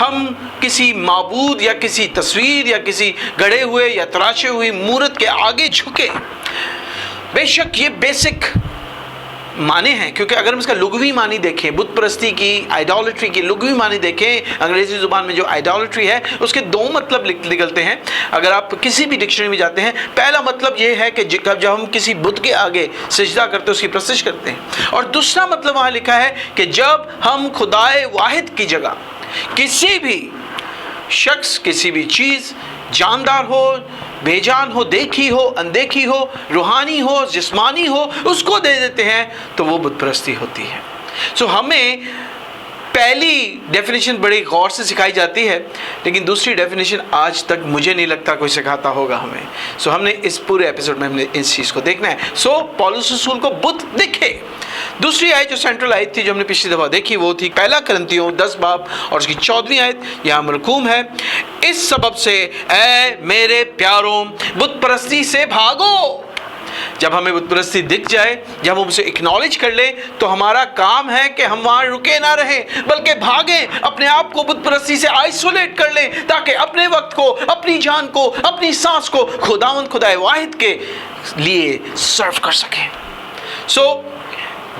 ہم کسی معبود یا کسی تصویر یا کسی گڑھے ہوئے یا تراشے ہوئی مورت کے آگے جھکے، بے شک یہ بیسک معنی ہیں، کیونکہ اگر ہم اس کا لغوی معنی دیکھیں، بت پرستی کی، آئیڈالٹری کی لغوی معنی دیکھیں، انگریزی زبان میں جو آئیڈالٹری ہے اس کے دو مطلب نکلتے ہیں۔ اگر آپ کسی بھی ڈکشنری میں جاتے ہیں، پہلا مطلب یہ ہے کہ جب ہم کسی بت کے آگے سجدہ کرتے ہیں، اس کی پرستش کرتے ہیں، اور دوسرا مطلب وہاں لکھا ہے کہ جب ہم خدائے واحد کی جگہ کسی بھی شخص، کسی بھی چیز، جاندار ہو، بے جان ہو، دیکھی ہو، اندیکھی ہو، روحانی ہو، جسمانی ہو، اس کو دے دیتے ہیں تو وہ بت پرستی ہوتی ہے۔ ہمیں پہلی ڈیفینیشن بڑی غور سے سکھائی جاتی ہے، لیکن دوسری ڈیفینیشن آج تک مجھے نہیں لگتا کوئی سکھاتا ہوگا ہمیں۔ ہم نے اس پورے ایپیسوڈ میں ہم نے اس چیز کو دیکھنا ہے۔ پولس رسول کو بت دکھے۔ دوسری آیت جو سینٹرل آیت تھی، جو ہم نے پچھلی دفعہ دیکھی، وہ تھی پہلا کرنتیوں 10 باب اور اس کی 14ویں آیت، یہاں مرقوم ہے، اس سبب سے اے میرے پیاروں بت پرستی سے بھاگو۔ جب ہمیں بت پرستی دکھ جائے، جب ہم اسے اکنالج کر لیں، تو ہمارا کام ہے کہ ہم وہاں رکے نہ رہیں، بلکہ بھاگیں، اپنے آپ کو بت پرستی سے آئسولیٹ کر لیں، تاکہ اپنے وقت کو، اپنی جان کو، اپنی سانس کو خدائے واحد کے لیے سرو کر سکیں۔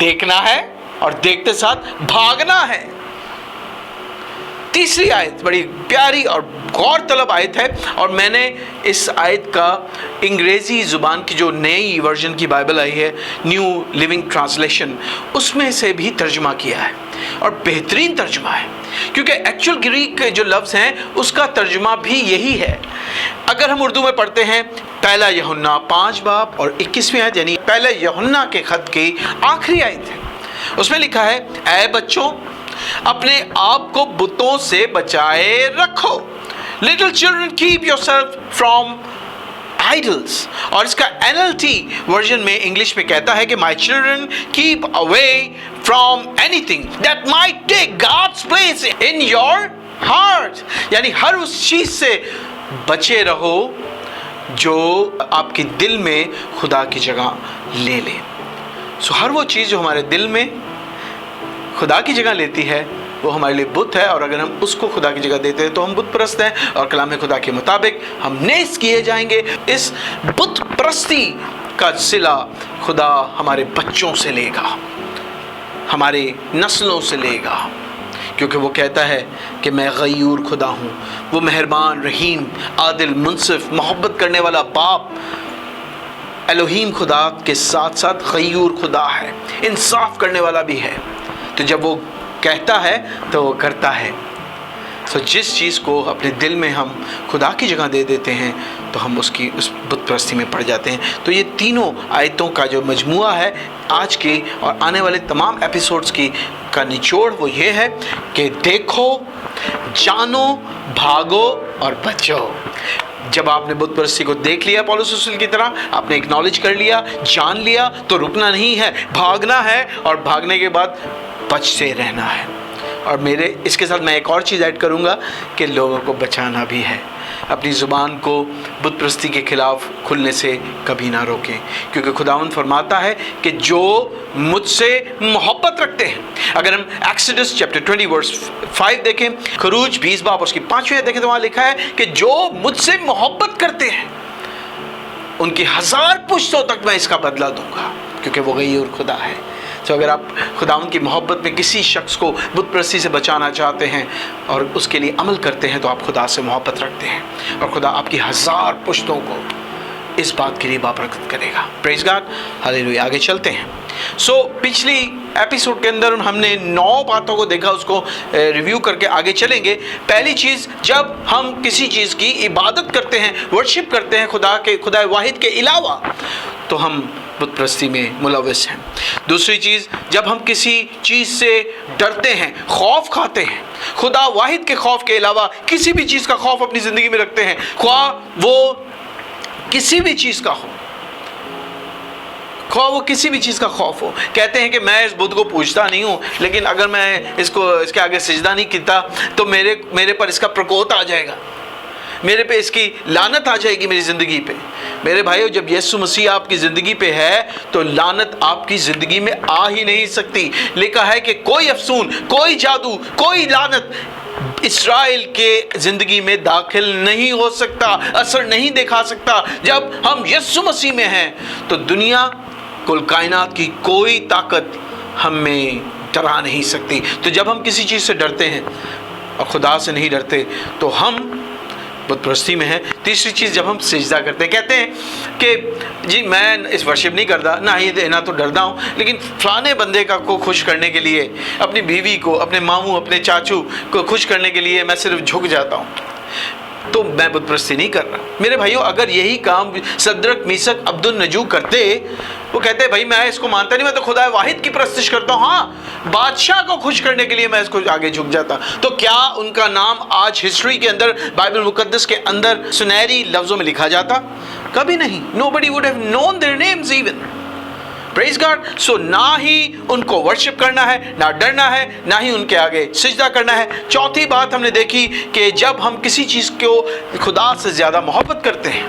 دیکھنا ہے اور دیکھتے ساتھ بھاگنا ہے۔ تیسری آیت بڑی پیاری اور غور طلب آیت ہے، اور میں نے اس آیت کا انگریزی زبان کی جو نئی ورژن کی بائبل آئی ہے، نیو لیونگ ٹرانسلیشن، اس میں سے بھی ترجمہ کیا ہے، اور بہترین ترجمہ ہے، کیونکہ ایکچوئل گریک جو لفظ ہیں اس کا ترجمہ بھی یہی ہے۔ اگر ہم اردو میں پڑھتے ہیں، پہلا یوحنا 5 باب اور 21ویں آیت، یعنی پہلے یوحنا کے خط کی آخری آیت ہے، اس میں لکھا ہے، اے بچوں اپنے آپ کو بتوں سے بچائے رکھو۔ Little children keep yourself from idols۔ اور اس کا NLT ورژن میں انگلش میں کہتا ہے کہ my children keep away from anything that might take God's place in your heart۔ یعنی ہر اس چیز سے بچے رہو جو آپ کے دل میں خدا کی جگہ لے لے۔ ہر وہ چیز جو ہمارے دل میں خدا کی جگہ لیتی ہے، وہ ہمارے لیے بت ہے، اور اگر ہم اس کو خدا کی جگہ دیتے ہیں تو ہم بت پرست ہیں، اور کلام خدا کے مطابق ہم نیز کیے جائیں گے۔ اس بت پرستی کا صلہ خدا ہمارے بچوں سے لے گا، ہمارے نسلوں سے لے گا، کیونکہ وہ کہتا ہے کہ میں غیور خدا ہوں۔ وہ مہربان، رحیم، عادل، منصف، محبت کرنے والا باپ، الوہیم خدا کے ساتھ ساتھ غیور خدا ہے، انصاف کرنے والا بھی ہے۔ تو جب وہ کہتا ہے تو وہ کرتا ہے۔ جس چیز کو اپنے دل میں ہم خدا کی جگہ دے دیتے ہیں تو ہم اس بت پرستی میں پڑ جاتے ہیں۔ تو یہ تینوں آیتوں کا جو مجموعہ ہے آج کے اور آنے والے تمام ایپیسوڈز کا نچوڑ وہ یہ ہے کہ دیکھو، جانو، بھاگو اور بچو۔ جب آپ نے بت پرستی کو دیکھ لیا پولس رسول کی طرح، آپ نے اکنالج کر لیا، جان لیا، تو رکنا نہیں ہے، بھاگنا ہے، اور بھاگنے کے بعد بچتے رہنا ہے۔ اور اس کے ساتھ میں ایک اور چیز ایڈ کروں گا کہ لوگوں کو بچانا بھی ہے۔ اپنی زبان کو بت پرستی کے خلاف کھلنے سے کبھی نہ روکیں، کیونکہ خداوند فرماتا ہے کہ جو مجھ سے محبت رکھتے ہیں، اگر ہم ایکسڈس چیپٹر 20 ورس 5 دیکھیں، خروج 20 باب اس کی 5ویں دیکھیں، تو وہاں لکھا ہے کہ جو مجھ سے محبت کرتے ہیں ان کی 1000 پشتوں تک میں اس کا بدلہ دوں گا، کیونکہ وہ غیور خدا ہے۔ تو اگر آپ خداوند کی محبت میں کسی شخص کو بت پرستی سے بچانا چاہتے ہیں اور اس کے لیے عمل کرتے ہیں، تو آپ خدا سے محبت رکھتے ہیں، اور خدا آپ کی 1000 پشتوں کو اس بات کے لیے بابرکت کرے گا۔ پریز گاڈ، ہاللیلویا۔ آگے چلتے ہیں۔ پچھلی ایپیسوڈ کے اندر ہم نے 9 باتوں کو دیکھا، اس کو ریویو کر کے آگے چلیں گے۔ پہلی چیز، جب ہم کسی چیز کی عبادت کرتے ہیں، ورشپ کرتے ہیں خدا واحد کے علاوہ، تو ہم بت پرستی میں ملوث ہیں۔ دوسری چیز، جب ہم کسی چیز سے ڈرتے ہیں، خوف کھاتے ہیں، خدا واحد کے خوف کے علاوہ کسی بھی چیز کا خوف اپنی زندگی میں رکھتے ہیں، خواہ وہ کسی بھی چیز کا ہو، خواہ وہ کسی بھی چیز کا خوف ہو، کہتے ہیں کہ میں اس بت کو پوجتا نہیں ہوں، لیکن اگر میں اس کے آگے سجدہ نہیں کرتا تو میرے پر اس کا پرکوت آ جائے گا، میرے پہ اس کی لعنت آ جائے گی میری زندگی پہ۔ میرے بھائیو، جب یسوع مسیح آپ کی زندگی پہ ہے تو لعنت آپ کی زندگی میں آ ہی نہیں سکتی۔ لکھا ہے کہ کوئی افسون، کوئی جادو، کوئی لعنت اسرائیل کے زندگی میں داخل نہیں ہو سکتا، اثر نہیں دکھا سکتا۔ جب ہم یسوع مسیح میں ہیں تو دنیا، کل کائنات کی کوئی طاقت ہمیں ڈرا نہیں سکتی۔ تو جب ہم کسی چیز سے ڈرتے ہیں اور خدا سے نہیں ڈرتے تو ہم بت پرستی میں ہیں۔ تیسری چیز، جب ہم سجدہ کرتے ہیں، کہتے ہیں کہ جی میں اس ورشپ نہیں کرتا، نہ تو ڈرتا ہوں، لیکن فلانے بندے کو خوش کرنے کے لیے، اپنی بیوی کو، اپنے ماموں، اپنے چاچو کو خوش کرنے کے لیے میں صرف جھک جاتا ہوں، تو میں بت پرستی نہیں کر رہا۔ میرے بھائیوں، اگر یہی کام صدرک، میثق، عبد النجو کرتے، وہ کہتے بھائی میں اس کو مانتا نہیں، میں تو خدا واحد کی پرستش کرتا ہوں، ہاں بادشاہ کو خوش کرنے کے لیے میں اس کو آگے جھک جاتا، تو کیا ان کا نام آج ہسٹری کے اندر، بائبل مقدس کے اندر سنہری لفظوں میں لکھا جاتا؟ کبھی نہیں۔ Nobody would have known their names even. Praise God. So نہ ہی ان کو ورشپ کرنا ہے، نہ ڈرنا ہے، نہ ہی ان کے آگے سجدہ کرنا ہے۔ چوتھی بات ہم نے دیکھی کہ جب ہم کسی چیز کو خدا سے زیادہ محبت کرتے ہیں،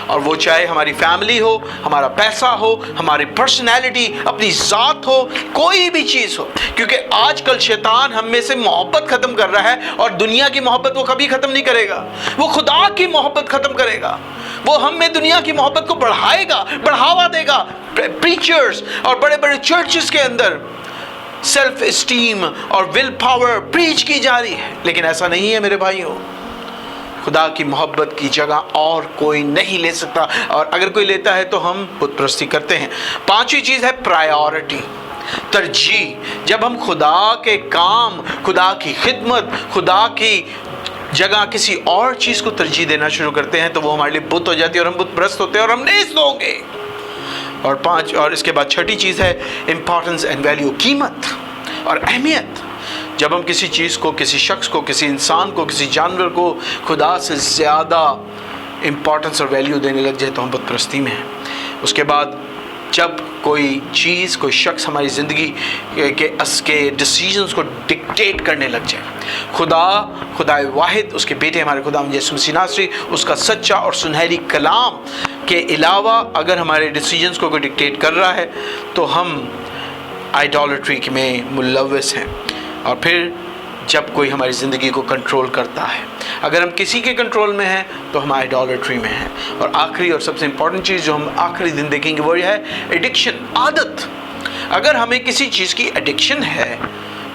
اور وہ چاہے ہماری فیملی ہو، ہمارا پیسہ ہو، ہماری پرسنالٹی، اپنی ذات ہو، کوئی بھی چیز ہو، کیونکہ آج کل شیطان ہم میں سے محبت ختم کر رہا ہے، اور دنیا کی محبت وہ کبھی ختم نہیں کرے گا، وہ خدا کی محبت ختم کرے گا، وہ ہم میں دنیا کی محبت کو بڑھائے گا، بڑھاوا دے گا۔ پریچرز اور بڑے بڑے چرچز کے اندر سیلف اسٹیم اور ول پاور پریچ کی جا رہی ہے، لیکن ایسا نہیں ہے میرے بھائیوں۔ خدا کی محبت کی جگہ اور کوئی نہیں لے سکتا، اور اگر کوئی لیتا ہے تو ہم بت پرستی کرتے ہیں۔ پانچویں چیز ہے پرائیورٹی، ترجیح۔ جب ہم خدا کے کام، خدا کی خدمت، خدا کی جگہ کسی اور چیز کو ترجیح دینا شروع کرتے ہیں تو وہ ہمارے لیے بت ہو جاتی ہے، اور ہم بت پرست ہوتے ہیں، اور ہم نیست ہوں گے۔ اور اس کے بعد چھٹی چیز ہے امپورٹنس اینڈ ویلیو، قیمت اور اہمیت۔ جب ہم کسی چیز کو، کسی شخص کو، کسی انسان کو، کسی جانور کو خدا سے زیادہ امپورٹنس اور ویلیو دینے لگ جائے تو ہم بت پرستی میں ہیں۔ اس کے بعد جب کوئی چیز، کوئی شخص ہماری زندگی کے ڈیسیژنز کو ڈکٹیٹ کرنے لگ جائے، خدا واحد، اس کے بیٹے ہمارے خدا یسوع مسیح ناصری، اس کا سچا اور سنہری کلام کے علاوہ اگر ہمارے ڈیسیژنز کو کوئی ڈکٹیٹ کر رہا ہے تو ہم آئیڈالٹری میں ملوث ہیں۔ اور پھر جب کوئی ہماری زندگی کو کنٹرول کرتا ہے، اگر ہم کسی کے کنٹرول میں ہیں تو ہم آئیڈالٹری میں ہیں۔ اور آخری اور سب سے امپورٹنٹ چیز جو ہم آخری دن دیکھیں گے وہ یہ ہے ایڈکشن، عادت۔ اگر ہمیں کسی چیز کی ایڈکشن ہے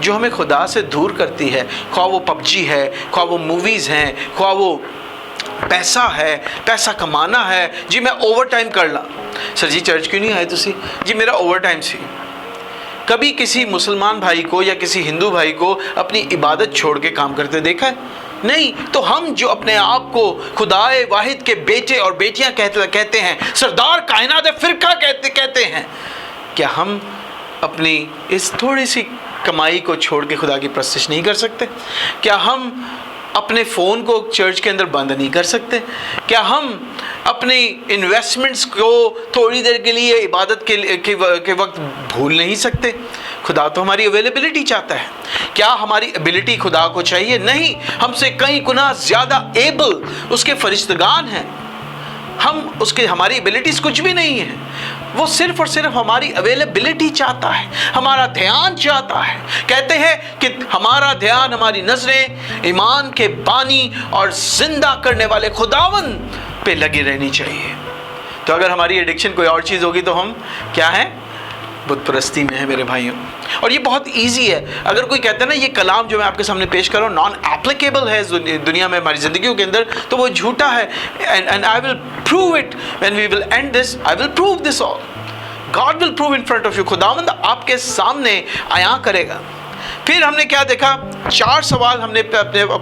جو ہمیں خدا سے دور کرتی ہے، خواہ وہ پب جی ہے، خواہ وہ موویز ہیں، خواہ وہ پیسہ ہے، پیسہ کمانا ہے، جی میں اوور ٹائم کر لا، سر جی چرچ کیوں نہیں آئے تسی؟ جی میرا اوور ٹائم سی۔ کبھی کسی مسلمان بھائی کو یا کسی ہندو بھائی کو اپنی عبادت چھوڑ کے کام کرتے دیکھا ہے؟ نہیں۔ تو ہم جو اپنے آپ کو خدائے واحد کے بیٹے اور بیٹیاں کہتے ہیں، سردار کائنات فرقہ کہتے ہیں، کیا ہم اپنی اس تھوڑی سی کمائی کو چھوڑ کے خدا کی پرستش نہیں کر سکتے؟ کیا ہم اپنے فون کو چرچ کے اندر بند نہیں کر سکتے؟ کیا ہم اپنی انویسٹمنٹس کو تھوڑی دیر کے لیے عبادت کے وقت بھول نہیں سکتے؟ خدا تو ہماری اویلیبلٹی چاہتا ہے۔ کیا ہماری ایبلٹی خدا کو چاہیے؟ نہیں، ہم سے کئی گنا زیادہ ایبل اس کے فرشتگان ہیں۔ ہماری ایبلٹیز کچھ بھی نہیں ہے، وہ صرف اور صرف ہماری اویلیبلٹی چاہتا ہے، ہمارا دھیان چاہتا ہے۔ کہتے ہیں کہ ہمارا دھیان، ہماری نظریں ایمان کے بانی اور زندہ کرنے والے خداوند پہ لگی رہنی چاہیے۔ تو اگر ہماری ایڈکشن کوئی اور چیز ہوگی تو ہم کیا ہیں؟ بت پرستی میں ہے میرے بھائیوں۔ اور یہ بہت ایزی ہے۔ اگر کوئی کہتا ہے نا یہ کلام جو میں آپ کے سامنے پیش کر رہا ہوں نان ایپلیکیبل ہے دنیا میں، ہماری زندگیوں کے اندر، تو وہ جھوٹا ہے۔ and I will prove it when we will end this. I will prove this all. God will prove in front of you. خداوند آپ کے سامنے عیاں کرے گا۔ پھر ہم نے کیا دیکھا؟ 4 سوال ہم نے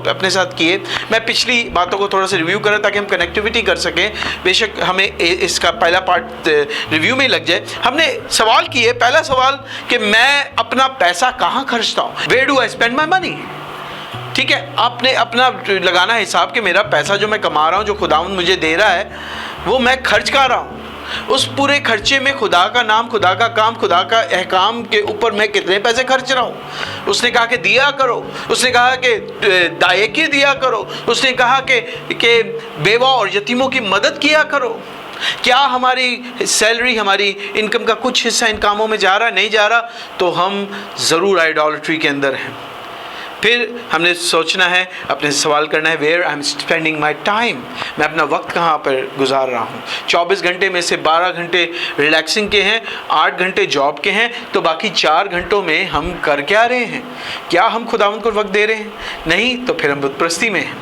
اپنے ساتھ کیے۔ میں پچھلی باتوں کو تھوڑا سا ریویو کرا تاکہ ہم کنیکٹیوٹی کر سکیں، بے شک ہمیں اس کا پہلا پارٹ ریویو میں لگ جائے۔ ہم نے سوال کیے، پہلا سوال کہ میں اپنا پیسہ کہاں خرچتا ہوں؟ Where do I spend my money؟ ٹھیک ہے، آپ نے اپنا لگانا ہے حساب کہ میرا پیسہ جو میں کما رہا ہوں، جو خداوند مجھے دے رہا ہے، وہ میں خرچ کر رہا ہوں۔ اس پورے خرچے میں خدا کا نام، خدا کا کام، خدا کا احکام کے اوپر میں کتنے پیسے خرچ رہا ہوں؟ اس نے کہا کہ دیا کرو، اس نے کہا کہ دائیں کی دیا کرو، اس نے کہا کہ بیوہ اور یتیموں کی مدد کیا کرو۔ کیا ہماری سیلری، ہماری انکم کا کچھ حصہ ان کاموں میں جا رہا ہے؟ نہیں جا رہا، تو ہم ضرور آئیڈالٹری کے اندر ہیں۔ پھر ہم نے سوچنا ہے، اپنے سوال کرنا ہے where I am spending my time, میں اپنا وقت کہاں پر گزار رہا ہوں۔ 24 گھنٹے میں سے 12 گھنٹے ریلیکسنگ کے ہیں، 8 گھنٹے جاب کے ہیں، تو باقی 4 گھنٹوں میں ہم کر کیا رہے ہیں؟ کیا ہم خداوند کو وقت دے رہے ہیں؟ نہیں تو پھر ہم بت پرستی میں ہیں۔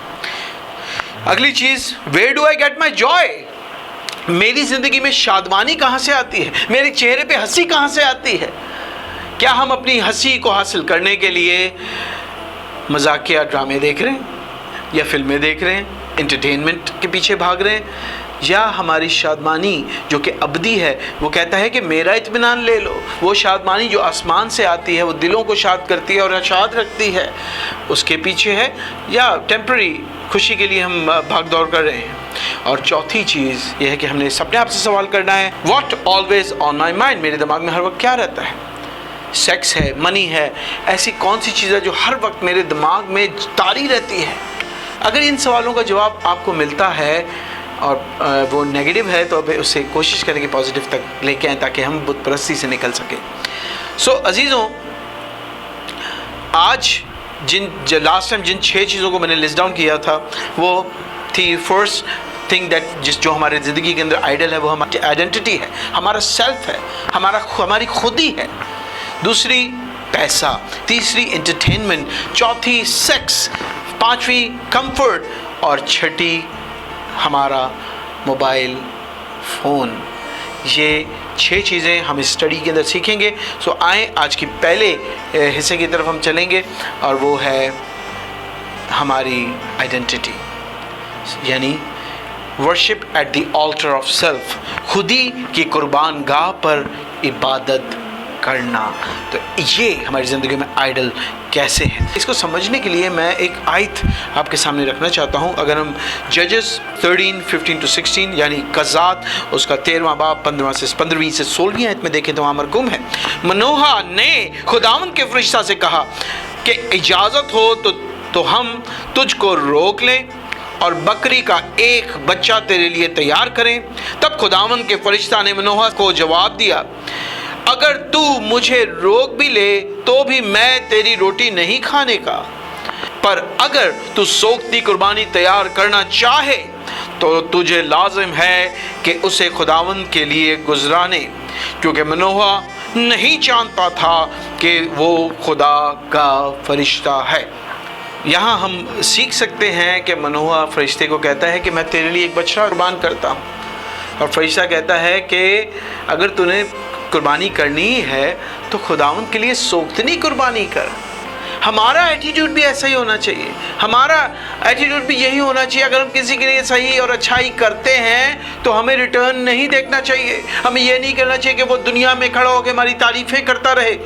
اگلی چیز، where do I get my joy, میری زندگی میں شادمانی کہاں سے آتی ہے؟ میرے چہرے پہ ہنسی کہاں سے آتی ہے؟ کیا ہم اپنی ہنسی کو حاصل کرنے کے لیے مزاحیہ ڈرامے دیکھ رہے ہیں، یا فلمیں دیکھ رہے ہیں، انٹرٹینمنٹ کے پیچھے بھاگ رہے ہیں، یا ہماری شادمانی جو کہ ابدی ہے، وہ کہتا ہے کہ میرا اطمینان لے لو، وہ شادمانی جو آسمان سے آتی ہے، وہ دلوں کو شاد کرتی ہے اور شاد رکھتی ہے، اس کے پیچھے ہے، یا ٹیمپرری خوشی کے لیے ہم بھاگ دوڑ کر رہے ہیں؟ اور چوتھی چیز یہ ہے کہ ہم نے اپنے آپ سے سوال کرنا ہے، what always on my mind, میرے دماغ میں ہر وقت کیا رہتا ہے؟ سیکس ہے، منی ہے، ایسی کون سی چیز ہے جو ہر وقت میرے دماغ میں طاری رہتی ہے؟ اگر ان سوالوں کا جواب آپ کو ملتا ہے اور وہ نیگیٹو ہے، تو اب اسے کوشش کریں کہ پازیٹیو تک لے کے آئیں تاکہ ہم بت پرستی سے نکل سکیں۔ عزیزوں، آج لاسٹ ٹائم جن 6 چیزوں کو میں نے لسٹ ڈاؤن کیا تھا، وہ تھی فرسٹ تھنگ دیٹ جو ہمارے زندگی کے اندر آئیڈل ہے، وہ ہماری آئیڈینٹی ہے، ہمارا سیلف ہے، ہماری خودی ہے۔ دوسری پیسہ، تیسری انٹرٹینمنٹ، چوتھی سیکس، پانچویں کمفرٹ، اور چھٹی ہمارا موبائل فون۔ یہ 6 چیزیں ہم اسٹڈی کے اندر سیکھیں گے۔ آئیں آج کی پہلے حصے کی طرف ہم چلیں گے، اور وہ ہے ہماری آئیڈینٹی، یعنی worship at the altar of self, خودی کی قربان گاہ پر عبادت کرنا۔ تو یہ ہماری زندگی میں آئیڈل کیسے ہے، اس کو سمجھنے کے لیے میں ایک آیت آپ کے سامنے رکھنا چاہتا ہوں۔ اگر ہم ججز 13:15-16 یعنی قضات اس کا 13واں باب 15ویں سے 16ویں آیت میں دیکھیں تو وہاں مرقوم ہے، منوحہ نے خداوند کے فرشتہ سے کہا کہ اجازت ہو تو ہم تجھ کو روک لیں اور بکری کا ایک بچہ تیرے لیے تیار کریں۔ تب خداوند کے فرشتہ نے منوحہ کو جواب دیا، اگر تو مجھے روک بھی لے تو بھی میں تیری روٹی نہیں کھانے کا، پر اگر تو سوگتی قربانی تیار کرنا چاہے تو تجھے لازم ہے کہ اسے خداوند کے لیے گزرانے، کیونکہ منوحہ نہیں جانتا تھا کہ وہ خدا کا فرشتہ ہے۔ یہاں ہم سیکھ سکتے ہیں کہ منوحہ فرشتے کو کہتا ہے کہ میں تیرے لیے ایک بچہ قربان کرتا ہوں، اور فرشتہ کہتا ہے کہ اگر تو نے قربانی کرنی ہے تو خداوند کے لیے سوگتنی قربانی کر۔ ہمارا ایٹیٹیوڈ بھی ایسا ہی ہونا چاہیے، ہمارا ایٹیٹیوڈ بھی یہی ہونا چاہیے۔ اگر ہم کسی کے لیے صحیح اور اچھائی کرتے ہیں تو ہمیں ریٹرن نہیں دیکھنا چاہیے، ہمیں یہ نہیں کرنا چاہیے کہ وہ دنیا میں کھڑا ہو کے ہماری تعریفیں کرتا رہے،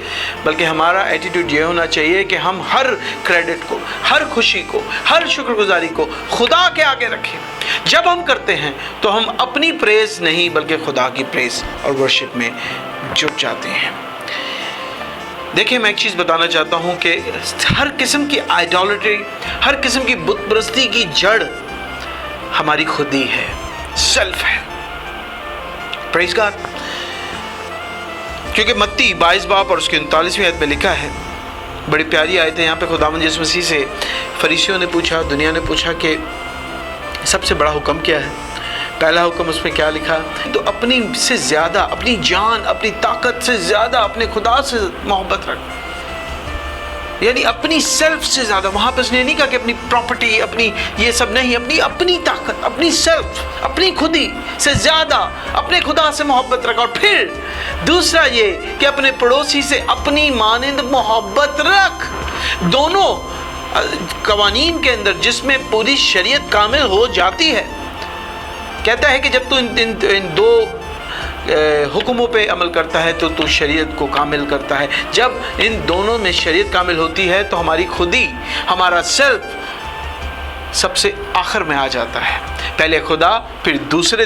بلکہ ہمارا ایٹیٹیوڈ یہ ہونا چاہیے کہ ہم ہر کریڈٹ کو، ہر خوشی کو، ہر شکر گزاری کو خدا کے آگے رکھیں۔ جب ہم کرتے ہیں تو ہم اپنی پریز نہیں بلکہ خدا کی پریز اور ورشپ میں جٹ جاتے ہیں۔ دیکھیں، میں ایک چیز بتانا چاہتا ہوں کہ ہر قسم کی آئیڈالٹری، ہر قسم کی بت پرستی کی جڑ ہماری خودی ہے، سیلف ہے۔ پریز گاڈ، کیونکہ متی 22 باب اور اس کی 39ویں آیت میں لکھا ہے، بڑی پیاری آیت ہے۔ یہاں پہ خداوند یسوع مسیح سے فریسیوں نے پوچھا، دنیا نے پوچھا کہ سب سے بڑا حکم کیا ہے؟ پہلا حکم اس میں کیا لکھا؟ تو اپنی سے زیادہ، اپنی جان، اپنی طاقت سے زیادہ اپنے خدا سے محبت رکھ، یعنی اپنی سیلف سے زیادہ۔ وہاں پہ اس نے نہیں کہا کہ اپنی پراپرٹی، اپنی یہ سب نہیں، اپنی طاقت، اپنی سیلف، اپنی خودی سے زیادہ اپنے خدا سے محبت رکھ۔ اور پھر دوسرا یہ کہ اپنے پڑوسی سے اپنی مانند محبت رکھ۔ دونوں قوانین کے اندر جس میں پوری شریعت کامل ہو جاتی ہے، کہتا ہے کہ جب تو ان 2 حکموں پہ عمل کرتا ہے تو شریعت کو کامل کرتا ہے۔ جب ان دونوں میں شریعت کامل ہوتی ہے تو ہماری خودی، ہمارا سیلف سب سے آخر میں آ جاتا ہے۔ پہلے خدا، پھر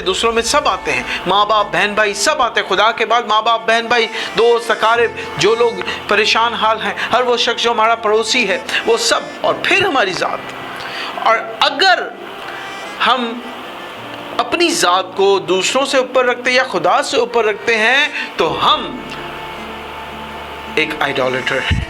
دوسروں میں سب آتے ہیں، ماں باپ، بہن بھائی، سب آتے ہیں۔ خدا کے بعد ماں باپ، بہن بھائی، دوست، اقارب، جو لوگ پریشان حال ہیں، ہر وہ شخص جو ہمارا پڑوسی ہے، وہ سب، اور پھر ہماری ذات۔ اور اگر ہم اپنی ذات کو دوسروں سے اوپر رکھتے یا خدا سے اوپر رکھتے ہیں تو ہم ایک آئیڈالٹر ہیں۔